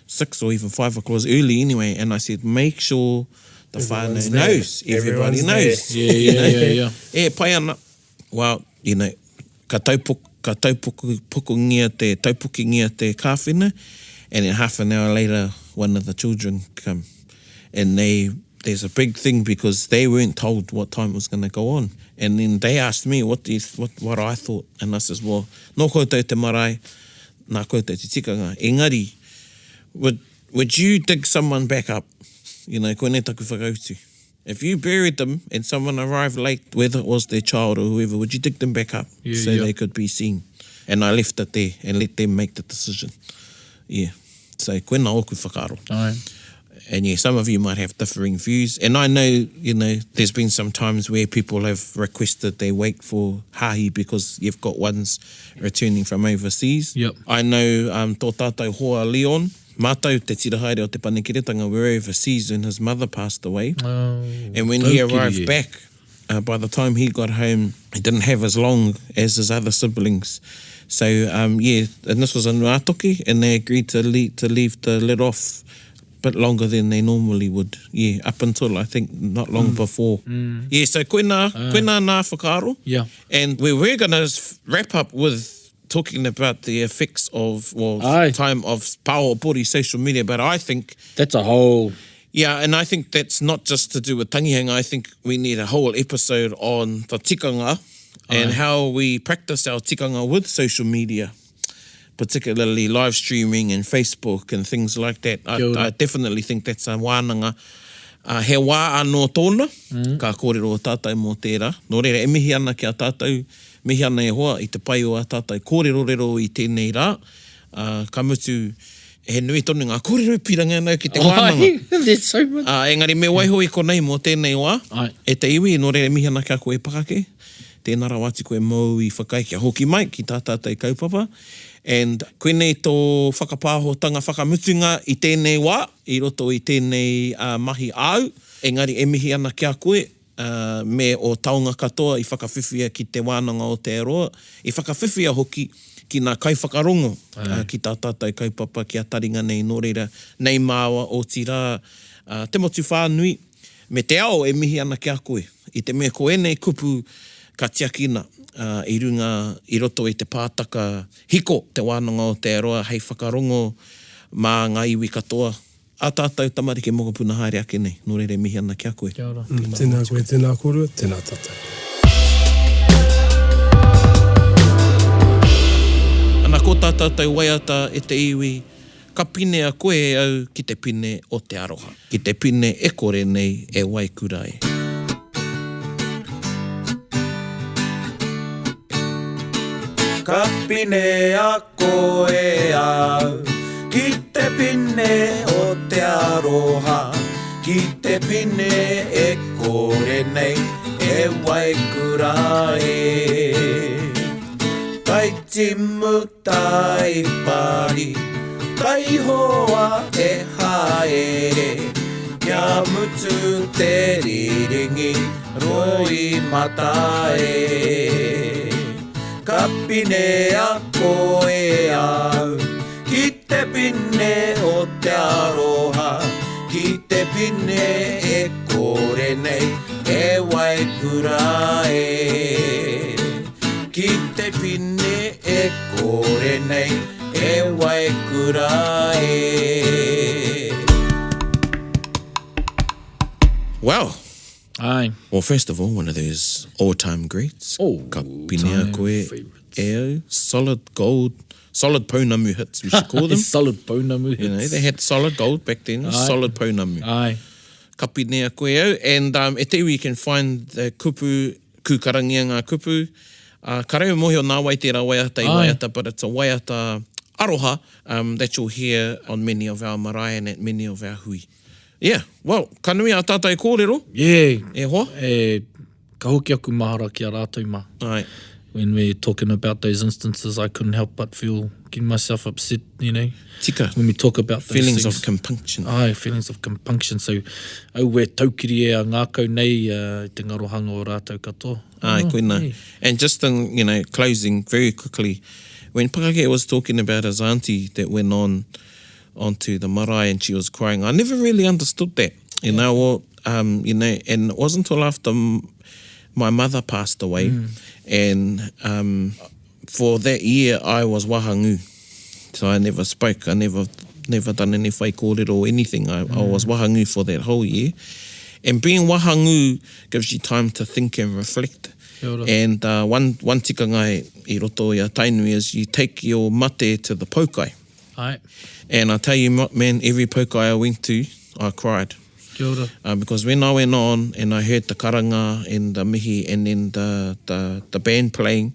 6 or even 5 o'clock, it was early anyway. And I said, make sure the whānau knows, everybody knows. Yeah. Pai ana. Well, ka taupoki ngia te kāwhena, and then half an hour later, one of the children come, and they there's a big thing because they weren't told what time it was going to go on. And then they asked me what I thought. And I says, well, no koutou te marae, nā koutou te tikanga. Engari, would you dig someone back up? You know, koe ne taku whakautu. If you buried them and someone arrived late, whether it was their child or whoever, would you dig them back up they could be seen? And I left it there and let them make the decision. Yeah. So, koe nā oku whakaaro. Aye. And yeah, some of you might have differing views. And I know, you know, there's been some times where people have requested they wait for hahi because you've got ones returning from overseas. Yep. I know tō tātou hoa Leon, mātou te tirahaere o te panekiretanga were overseas when his mother passed away. Oh, And when he arrived back, by the time he got home, he didn't have as long as his other siblings. So, yeah, and this was in Rātoki, and they agreed to leave the lid off a bit longer than they normally would. Yeah, up until, I think, not long before. Yeah, so koe nā whakaaro. Yeah. And we're going to wrap up with talking about the effects of, Aye. time of pāopori social media, but I think... That's a whole... Yeah, and I think that's not just to do with Tangihanga. I think we need a whole episode on the tikanga and how we practice our tikanga with social media, particularly live streaming and Facebook and things like that. I definitely think that's a wānanga. He wā anō tōna, ka kōrero o tātou mō tērā. Nō reira, e mihi ana ki a tātou, mihi ana e hoa i te pai o a tātou kōrero i tēnei rā. Ka mutu... he nui tonu ngā kōrero piranga nau ki te wānanga. That's so much. Engari, me waiho i konei mō tēnei wā. Ai. E te iwi, nō reira mihi ana kia koe pakake. Tēnā rā wāti koe mau i whakai kia hoki mai ki tā tātou kaupapa. And koenei tō whakapāhotanga whakamutunga i tēnei wā, i roto i tēnei mahi au. Engari, e mihi ana kia koe, me o taonga katoa i whakawhiwhia ki te wānanga o te aroa. I whakawhiwhia hoki ki nā kaiwhakarongo ki tā tātou kaupapa ki a Taringa nei nō reira nei māua o tira te motu whānui me te ao e mihi ana kia koe i te mea ko enei kupu ka tiakina i runga i roto i te pātaka hiko te wānanga o te aroa hei whakarongo mā ngā iwi katoa a tātou tamarike mokopuna haere ake nei nō reira e mihi ana kia koe. Kia ora. Tēnā koe, tēnā kōrua, tēnā tātou. Ana ko tā tātou waiata e te iwi, ka pine a koe au ki te pine o te aroha. Ki te pine e kore nei e waikurai. Ka pine a koe au ki te pine o te aroha. Ki te pine e kore nei e waikurai. Kai timu tai pari, kai hoa e haere, kia mutu te riringi, roi matae. Ka pine a koe au, ki te pine o te aroha, ki te pine e kore nei, e waikurai. Ki te pine e kore nei, e waikurai. Wow. Aye. Well, first of all, one of those all-time greats. Ka pine a koe e au. Solid gold, solid pounamu hits, we should call them. Solid pounamu hits. You know, they had solid gold back then, solid pounamu. Aye. Ka pine a koe au. And e te iwi you can find the kupu, kukarangia ngā kupu. Ka reo mohi o nā waitera waiata I waiata, but it's a waiata aroha that you'll hear on many of our marae and at many of our hui. Yeah, well, ka nui a tātai kōrero. Yeah. E hoa? Ka hoki aku mahara ki a rātou mā. Ai. When we're talking about those instances, I couldn't help but getting myself upset, you know. Tika. When we talk about those feelings things. of compunction. Aye, feelings of compunction. So, au we taukiri e a ngākau nei i te ngarohanga o rātou katoa. Aye, koina. Hey. And just in, you know, closing very quickly, when Pakake was talking about his auntie that went onto the marae and she was crying, I never really understood that. You know what? You know, and it wasn't until after my mother passed away, and for that year I was wahangu, so I never spoke. I never done any whaikōrero or anything. I was wahangu for that whole year, And being wahangu gives you time to think and reflect. Kia ora. And one tikanga I roto i a tainui is you take your mate to the pokai. Ai, And I tell you, man, every pokai I went to, I cried. kia ora. Because when I went on and I heard the karanga and the mihi and then the band playing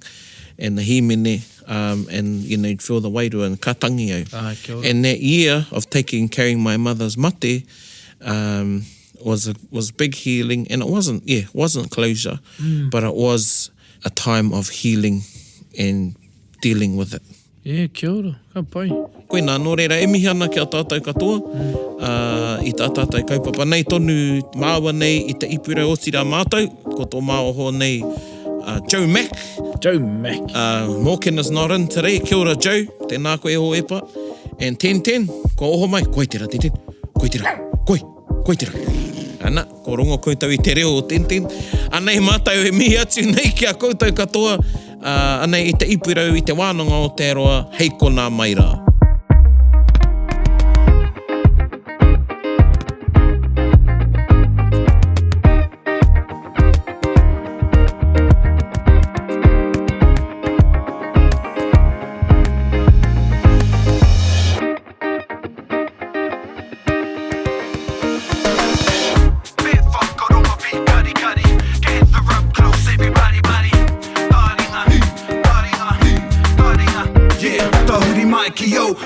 and the himene, and you know, you'd feel the wairu and katangi au. Ai, kia ora. And that year of carrying my mother's mate was big healing, and it wasn't closure, but it was a time of healing and dealing with it. Yeah, kia ora. Ka pai. Koe nā, nō reira, e mihi ana ki a tātou katoa, i tā tātou kaupapa nei, tonu māua nei i te ipura o tira mātou, ko tō māoho nei Joe Mac. Joe Mac. Morgan is not in today, kia ora Joe, tēnā koe ho epa, and 10-10, ko oho mai, koe tira, 10-10, koe tira, koe tira. Ana, ko rongo koutou I te reo o 10-10, anei mātou e mihi atu nei ki a koutou katoa, anei I te ipurau I te wānanga o te aroa, hei kona mai rā.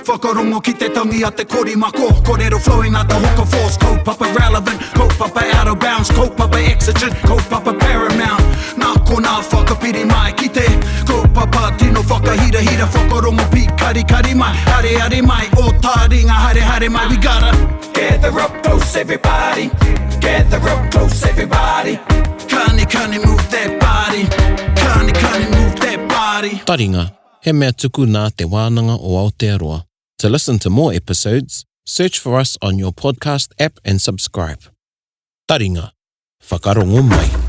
Whakarongo ki te tangi a te korimako Kōrero flowing at the hook force Kaupapa relevant, kaupapa out of bounds Kaupapa exigent, kaupapa paramount Nā kona whakapiri mai ki te Kaupapa tino whakahira Whakarongo pi kari mai Hare mai, o Taringa hare mai We gotta gather up close everybody Gather up close everybody Kani move that body Kani move that body Taringa, he mea tuku nā te wānanga o Aotearoa. To listen to more episodes, search for us on your podcast app and subscribe. Taringa, whakarongo mai.